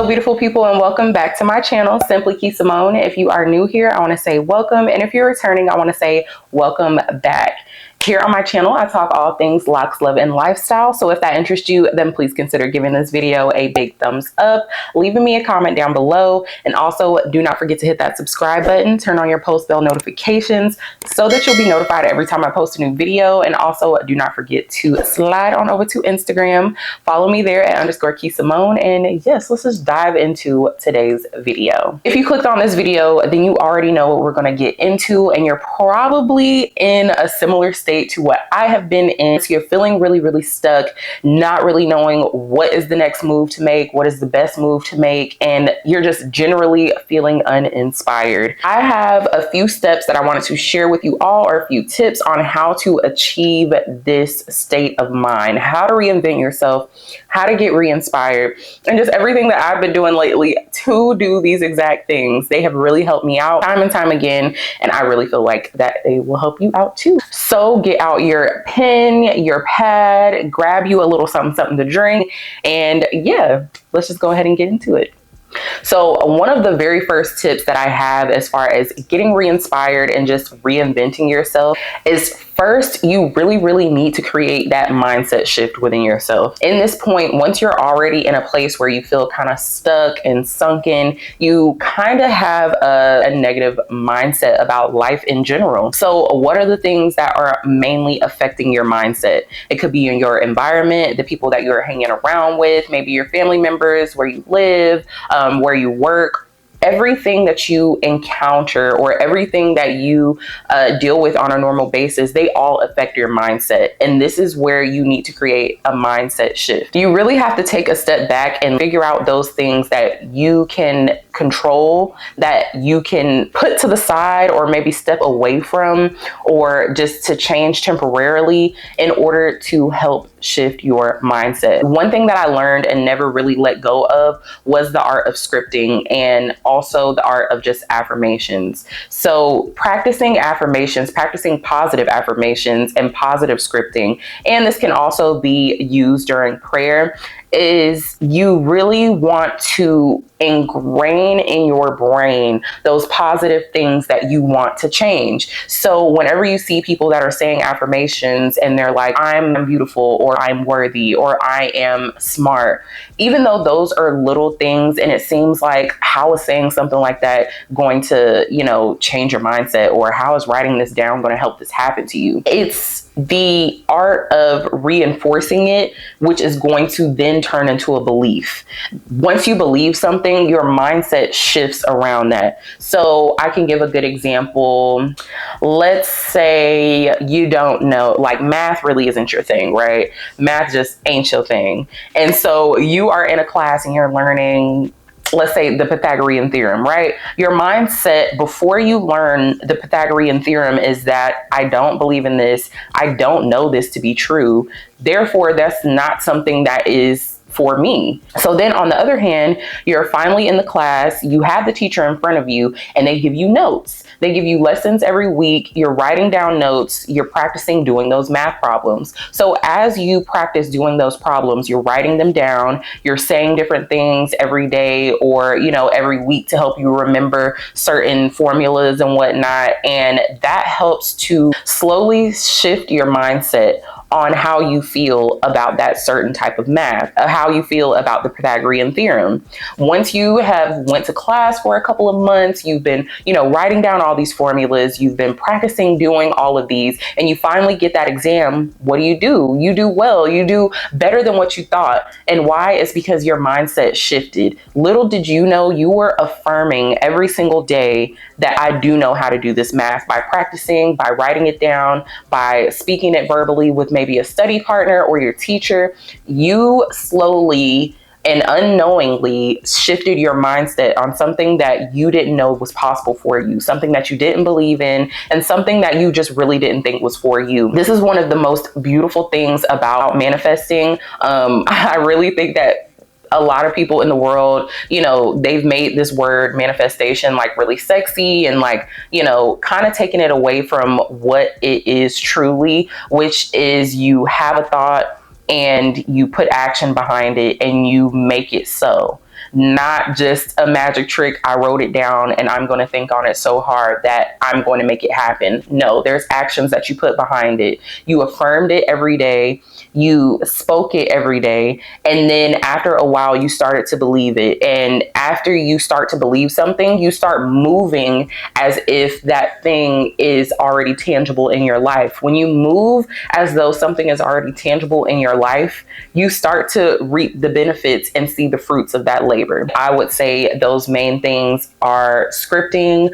Hello, beautiful people, and welcome back to my channel, Simply Kee Samone. If you are new here, I want to say welcome, and if you're returning, I want to say welcome back. Here on my channel, I talk all things locks, love, and lifestyle. So if that interests you, then please consider giving this video a big thumbs up, leaving me a comment down below, and also do not forget to hit that subscribe button, turn on your post bell notifications so that you'll be notified every time I post a new video. And also do not forget to slide on over to Instagram, follow me there at _Kee Samone. And yes, let's just dive into today's video. If you clicked on this video, then you already know what we're going to get into, and you're probably in a similar state to what I have been in. So you're feeling really stuck, not really knowing what is the next move to make, what is the best move to make, and you're just generally feeling uninspired. I have a few steps that I wanted to share with you all, or a few tips on how to achieve this state of mind, how to reinvent yourself, how to get re-inspired, and just everything that I've been doing lately to do these exact things. They have really helped me out time and time again, and I really feel like that they will help you out too. So get out your pen, your pad, grab you a little something to drink, and yeah, let's just go ahead and get into it. So one of the very first tips that I have as far as getting re-inspired and just reinventing yourself is, first, you really need to create that mindset shift within yourself. In this point, once you're already in a place where you feel kind of stuck and sunken, you kind of have a negative mindset about life in general. So what are the things that are mainly affecting your mindset? It could be in your environment, the people that you're hanging around with, maybe your family members, where you live, where you work. Everything that you encounter or everything that you deal with on a normal basis, they all affect your mindset. And this is where you need to create a mindset shift. You really have to take a step back and figure out those things that you can control, that you can put to the side or maybe step away from, or just to change temporarily in order to help shift your mindset. One thing that I learned and never really let go of was the art of scripting, and also the art of just affirmations. So practicing affirmations, practicing positive affirmations and positive scripting, and this can also be used during prayer, is you really want to ingrain in your brain those positive things that you want to change. So whenever you see people that are saying affirmations and they're like, I'm beautiful, or I'm worthy, or I am smart, even though those are little things and it seems like, how is saying something like that going to, change your mindset, or how is writing this down going to help this happen to you? It's the art of reinforcing it, which is going to then turn into a belief. Once you believe something, your mindset shifts around that. So I can give a good example. Let's say you don't know, like math really isn't your thing, right? Math just ain't your thing. And so you are in a class and you're learning, let's say, the Pythagorean theorem, right? Your mindset before you learn the Pythagorean theorem is that I don't believe in this. I don't know this to be true. Therefore, that's not something that is for me. So then on the other hand, you're finally in the class, you have the teacher in front of you, and they give you notes. They give you lessons every week. You're writing down notes. You're practicing doing those math problems. So as you practice doing those problems, you're writing them down. You're saying different things every day or, every week to help you remember certain formulas and whatnot. And that helps to slowly shift your mindset on how you feel about that certain type of math, how you feel about the Pythagorean theorem. Once you have went to class for a couple of months, you've been, writing down all these formulas, you've been practicing doing all of these, and you finally get that exam, what do? You do well, you do better than what you thought. And why? It's because your mindset shifted. Little did you know, you were affirming every single day that I do know how to do this math by practicing, by writing it down, by speaking it verbally with maybe a study partner or your teacher. You slowly and unknowingly shifted your mindset on something that you didn't know was possible for you, something that you didn't believe in, and something that you just really didn't think was for you. This is one of the most beautiful things about manifesting. I really think that a lot of people in the world, they've made this word manifestation like really sexy and like, kind of taking it away from what it is truly, which is you have a thought and you put action behind it and you make it so. not just a magic trick. I wrote it down and I'm going to think on it so hard that I'm going to make it happen. No, there's actions that you put behind it. You affirmed it every day. You spoke it every day. And then after a while, you started to believe it. And after you start to believe something, you start moving as if that thing is already tangible in your life. When you move as though something is already tangible in your life, you start to reap the benefits and see the fruits of that labor. I would say those main things are scripting,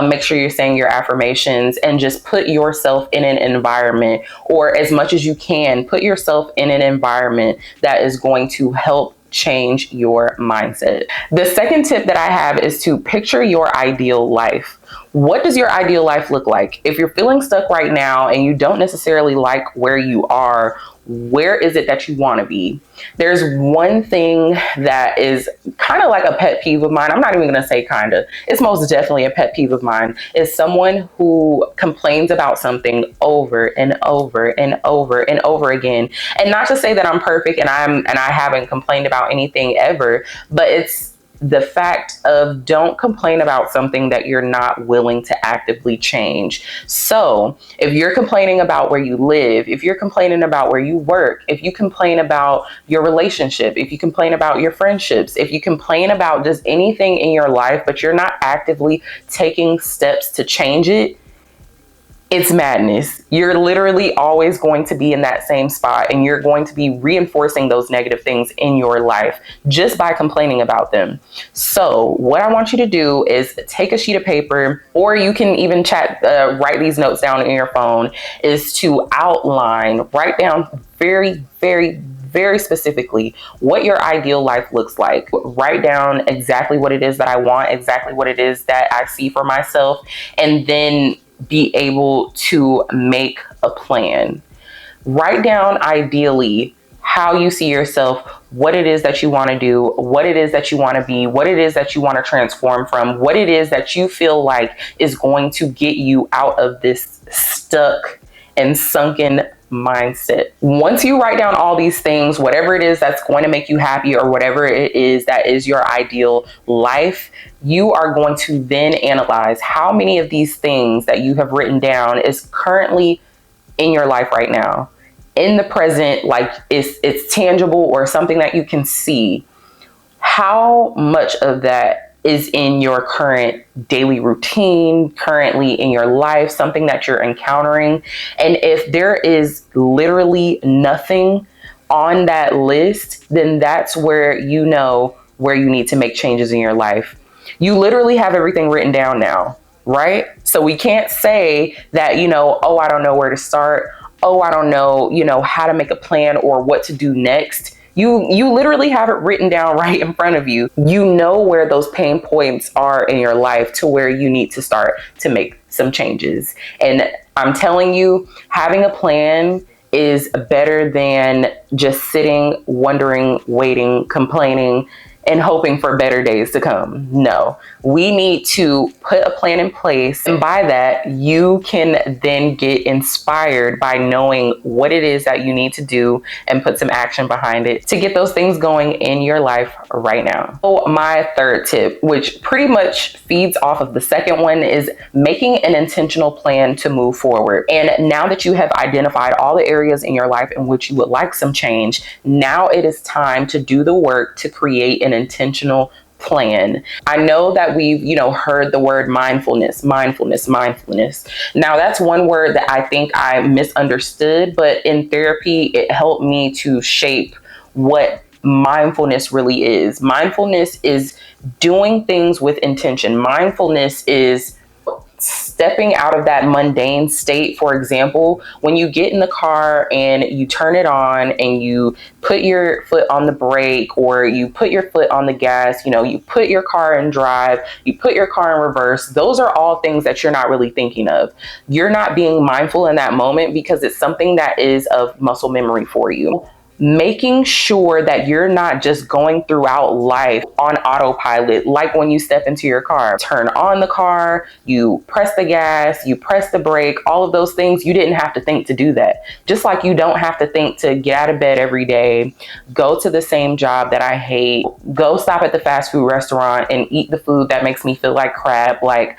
make sure you're saying your affirmations, and just put yourself in an environment, or as much as you can, put yourself in an environment that is going to help change your mindset. The second tip that I have is to picture your ideal life. What does your ideal life look like? If you're feeling stuck right now and you don't necessarily like where you are, where is it that you want to be? There's one thing that is kind of like a pet peeve of mine. I'm not even going to say kind of. It's most definitely a pet peeve of mine, is someone who complains about something over and over and over and over again. And not to say that I'm perfect and I haven't complained about anything ever, but it's the fact of, don't complain about something that you're not willing to actively change. So if you're complaining about where you live, if you're complaining about where you work, if you complain about your relationship, if you complain about your friendships, if you complain about just anything in your life, but you're not actively taking steps to change it, it's madness. You're literally always going to be in that same spot, and you're going to be reinforcing those negative things in your life just by complaining about them. So what I want you to do is take a sheet of paper, or you can even write these notes down in your phone, is to write down very specifically what your ideal life looks like. Write down exactly what it is that I want, exactly what it is that I see for myself, and then be able to make a plan. Write down ideally how you see yourself, what it is that you want to do, what it is that you want to be, what it is that you want to transform from, what it is that you feel like is going to get you out of this stuck and sunken mindset. Once you write down all these things, whatever it is that's going to make you happy, or whatever it is that is your ideal life, you are going to then analyze how many of these things that you have written down is currently in your life right now, in the present, like it's tangible or something that you can see. How much of that is in your current daily routine, currently in your life, something that you're encountering? And if there is literally nothing on that list, then that's where you know where you need to make changes in your life. You literally have everything written down now, right? So we can't say that, oh, I don't know where to start. Oh, I don't know, how to make a plan or what to do next. You literally have it written down right in front of you. You know where those pain points are in your life to where you need to start to make some changes. And I'm telling you, having a plan is better than just sitting, wondering, waiting, complaining, and hoping for better days to come. No, we need to put a plan in place. And by that, you can then get inspired by knowing what it is that you need to do and put some action behind it to get those things going in your life right now. So my third tip, which pretty much feeds off of the second one, is making an intentional plan to move forward. And now that you have identified all the areas in your life in which you would like some change, now it is time to do the work to create an intentional plan. I know that we've, heard the word mindfulness. Now that's one word that I think I misunderstood, but in therapy, it helped me to shape what mindfulness really is. Mindfulness is doing things with intention. Mindfulness is stepping out of that mundane state. For example, when you get in the car and you turn it on and you put your foot on the brake, or you put your foot on the gas, you put your car in drive, you put your car in reverse, those are all things that you're not really thinking of. You're not being mindful in that moment because it's something that is of muscle memory for you. making sure that you're not just going throughout life on autopilot, like when you step into your car, turn on the car, you press the gas, you press the brake, all of those things. You didn't have to think to do that. Just like you don't have to think to get out of bed every day, go to the same job that I hate, go stop at the fast food restaurant and eat the food that makes me feel like crap, like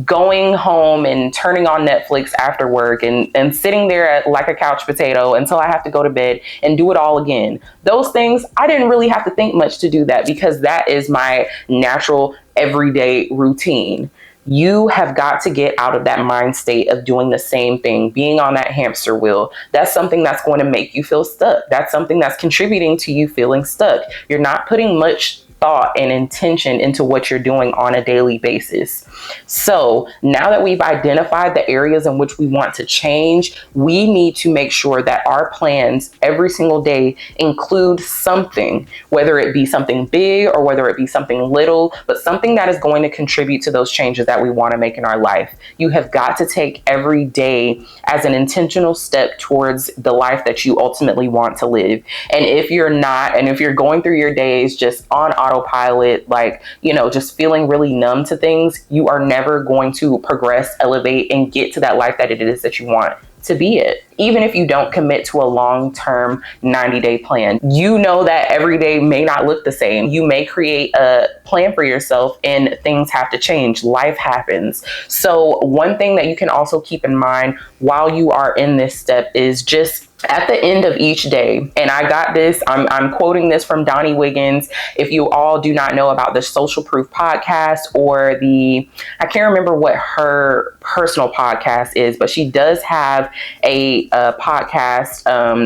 going home and turning on Netflix after work and sitting there like a couch potato until I have to go to bed and do it all again. Those things, I didn't really have to think much to do that because that is my natural everyday routine. You have got to get out of that mind state of doing the same thing, being on that hamster wheel. That's something that's going to make you feel stuck. That's something that's contributing to you feeling stuck. You're not putting much thought and intention into what you're doing on a daily basis. So now that we've identified the areas in which we want to change, we need to make sure that our plans every single day include something, whether it be something big or whether it be something little, but something that is going to contribute to those changes that we want to make in our life. You have got to take every day as an intentional step towards the life that you ultimately want to live. And if you're not, and if you're going through your days just on autopilot, like, just feeling really numb to things, you are never going to progress, elevate, and get to that life that it is that you want to be it. Even if you don't commit to a long-term 90-day plan, you know that every day may not look the same. You may create a plan for yourself and things have to change. Life happens. So one thing that you can also keep in mind while you are in this step is just at the end of each day, and I got this, I'm quoting this from Donnie Wiggins. If you all do not know about the Social Proof podcast or I can't remember what her personal podcast is, but she does have a podcast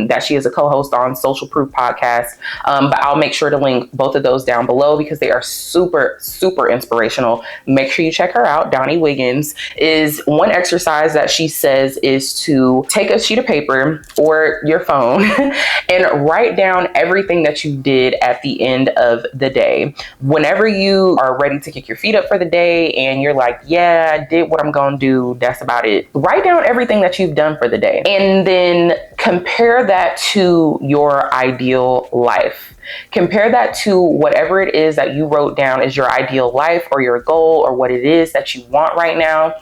that she is a co-host on, Social Proof podcast. But I'll make sure to link both of those down below because they are super, super inspirational. Make sure you check her out. Donnie Wiggins is one exercise that she says is to take a sheet of paper or your phone and write down everything that you did at the end of the day. Whenever you are ready to kick your feet up for the day and you're like, yeah, I did what I'm going to do, that's about it. Write down everything that you've done for the day and then compare that to your ideal life. Compare that to whatever it is that you wrote down as your ideal life or your goal or what it is that you want right now.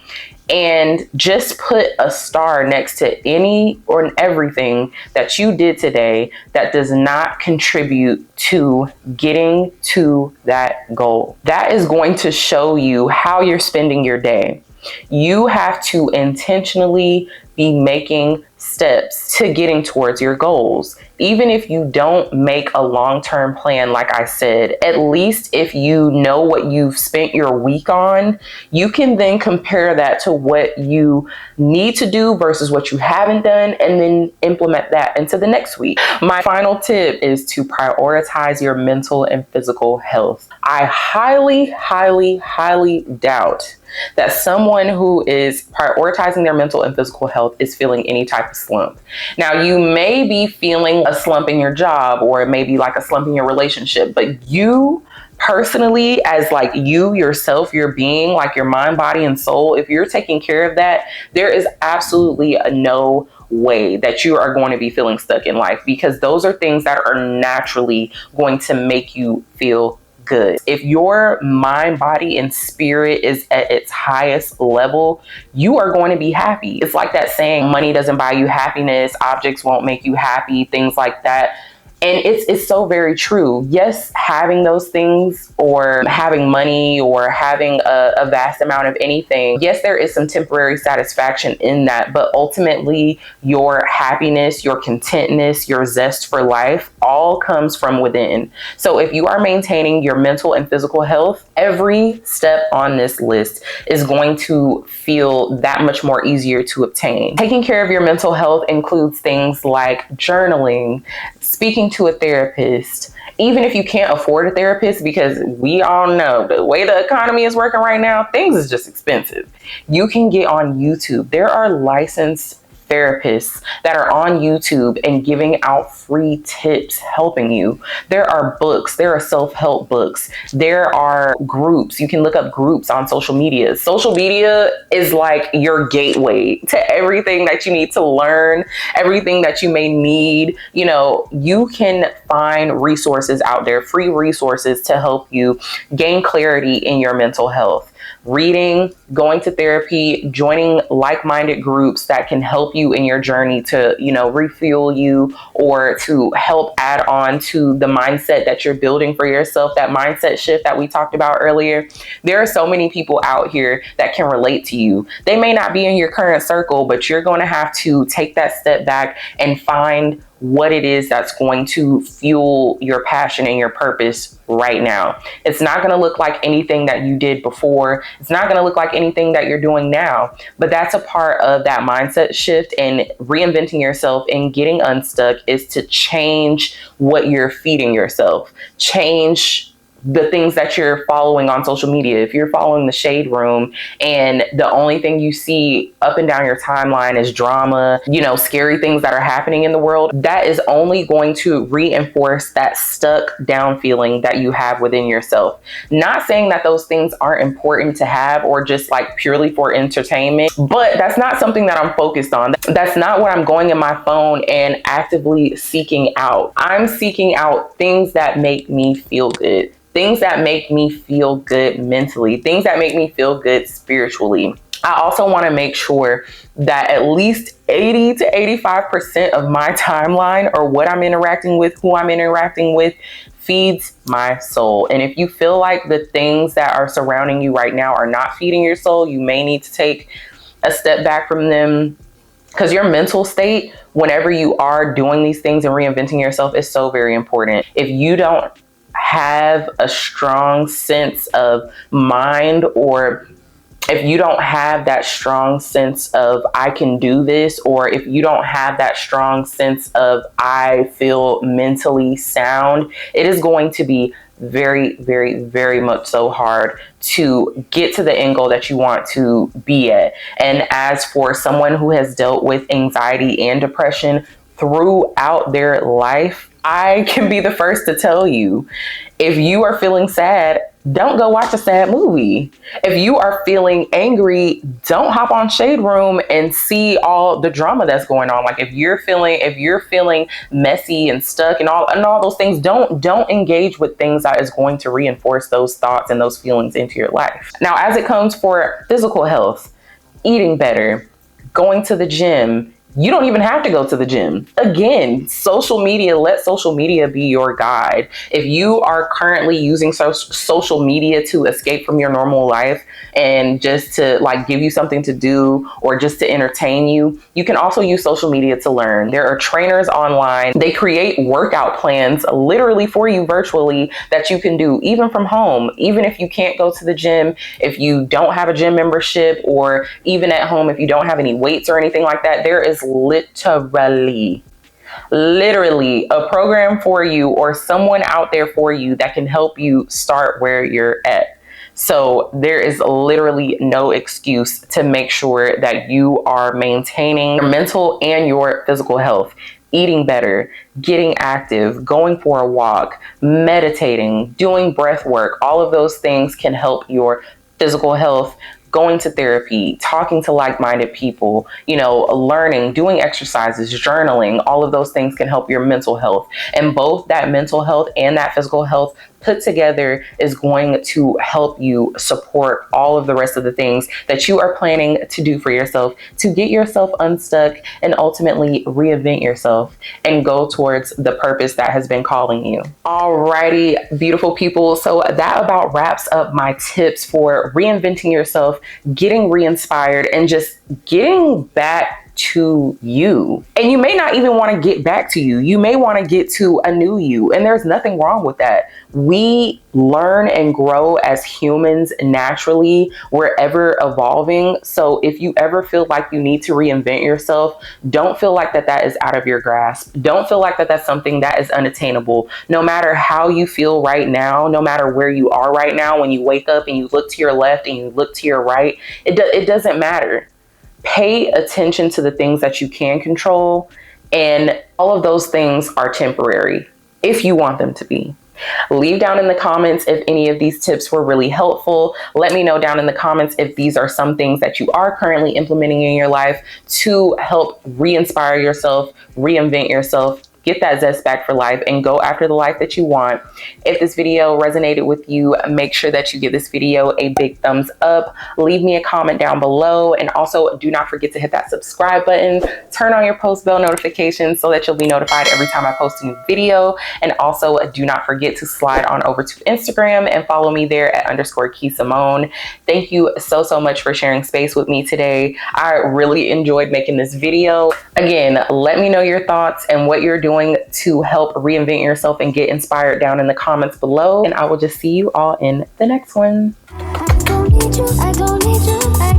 And just put a star next to any or everything that you did today that does not contribute to getting to that goal. That is going to show you how you're spending your day. You have to intentionally be making steps to getting towards your goals. Even if you don't make a long-term plan, like I said, at least if you know what you've spent your week on, you can then compare that to what you need to do versus what you haven't done and then implement that into the next week. My final tip is to prioritize your mental and physical health. I highly, highly, highly doubt that someone who is prioritizing their mental and physical health is feeling any type of slump. Now, you may be feeling a slump in your job or maybe like a slump in your relationship, but you personally, as like you yourself, your being, like your mind, body, and soul, if you're taking care of that, there is absolutely no way that you are going to be feeling stuck in life because those are things that are naturally going to make you feel good. If your mind, body, and spirit is at its highest level, you are going to be happy. It's like that saying, money doesn't buy you happiness, objects won't make you happy, things like that. And it's so very true. Yes, having those things or having money or having a vast amount of anything, yes, there is some temporary satisfaction in that, but ultimately your happiness, your contentness, your zest for life all comes from within. So if you are maintaining your mental and physical health, every step on this list is going to feel that much more easier to obtain. Taking care of your mental health includes things like journaling, speaking to a therapist, even if you can't afford a therapist, because we all know the way the economy is working right now, things is just expensive. You can get on YouTube. There are licensed therapists that are on YouTube and giving out free tips helping you. There are books, there are self-help books, there are groups. You can look up groups on social media. Social media is like your gateway to everything that you need to learn, everything that you may need. You know, you can find resources out there, free resources to help you gain clarity in your mental health. Reading, going to therapy, joining like-minded groups that can help you in your journey to, you know, refuel you or to help add on to the mindset that you're building for yourself, that mindset shift that we talked about earlier. There are so many people out here that can relate to you. They may not be in your current circle, but you're going to have to take that step back and find what it is that's going to fuel your passion and your purpose right now. It's not going to look like anything that you did before. It's not going to look like anything that you're doing now, but that's a part of that mindset shift, and reinventing yourself and getting unstuck is to change what you're feeding yourself, change the things that you're following on social media. If you're following the shade room and the only thing you see up and down your timeline is drama, you know, scary things that are happening in the world, that is only going to reinforce that stuck down feeling that you have within yourself. Not saying that those things aren't important to have or just like purely for entertainment, but that's not something that I'm focused on. That's not what I'm going in my phone and actively seeking out. I'm seeking out things that make me feel good. Things that make me feel good mentally, things that make me feel good spiritually. I also want to make sure that at least 80 to 85% of my timeline, or what I'm interacting with, who I'm interacting with, feeds my soul. And if you feel like the things that are surrounding you right now are not feeding your soul, you may need to take a step back from them, because your mental state, whenever you are doing these things and reinventing yourself, is so very important. If you don't have a strong sense of mind, or if you don't have that strong sense of I can do this, or if you don't have that strong sense of I feel mentally sound, it is going to be very, very, very much so hard to get to the end goal that you want to be at. And as for someone who has dealt with anxiety and depression throughout their life, I can be the first to tell you, if you are feeling sad, don't go watch a sad movie. If you are feeling angry, don't hop on Shade Room and see all the drama that's going on. Like if you're feeling messy and stuck and all those things, don't engage with things that is going to reinforce those thoughts and those feelings into your life. Now, as it comes for physical health, eating better, going to the gym, you don't even have to go to the gym. Again, social media, let social media be your guide. If you are currently using social media to escape from your normal life and just to like give you something to do or just to entertain you, you can also use social media to learn. There are trainers online. They create workout plans literally for you virtually that you can do even from home. Even if you can't go to the gym, if you don't have a gym membership, or even at home, if you don't have any weights or anything like that, there is literally a program for you, or someone out there for you that can help you start where you're at. So there is literally no excuse to make sure that you are maintaining your mental and your physical health. Eating better, getting active, going for a walk, meditating, doing breath work, all of those things can help your physical health. Going to therapy, talking to like-minded people, you know, learning, doing exercises, journaling, all of those things can help your mental health. And both that mental health and that physical health put together is going to help you support all of the rest of the things that you are planning to do for yourself to get yourself unstuck and ultimately reinvent yourself and go towards the purpose that has been calling you. Alrighty, beautiful people. So that about wraps up my tips for reinventing yourself, getting re-inspired, and just getting back to you. And you may not even want to get back to you. You may want to get to a new you. And there's nothing wrong with that. We learn and grow as humans naturally. We're ever evolving. So if you ever feel like you need to reinvent yourself, don't feel like that is out of your grasp. Don't feel like that's something that is unattainable. No matter how you feel right now, no matter where you are right now, when you wake up and you look to your left and you look to your right, it doesn't matter. Pay attention to the things that you can control, and all of those things are temporary if you want them to be. Leave down in the comments if any of these tips were really helpful. Let me know down in the comments if these are some things that you are currently implementing in your life to help re-inspire yourself, reinvent yourself, get that zest back for life, and go after the life that you want. If this video resonated with you, make sure that you give this video a big thumbs up. Leave me a comment down below, and also do not forget to hit that subscribe button. Turn on your post bell notifications so that you'll be notified every time I post a new video. And also do not forget to slide on over to Instagram and follow me there at _Kee Samone. Thank you so much for sharing space with me today. I really enjoyed making this video. Again, let me know your thoughts and what you're doing to help reinvent yourself and get inspired down in the comments below. And I will just see you all in the next one. I don't need you, I don't need you.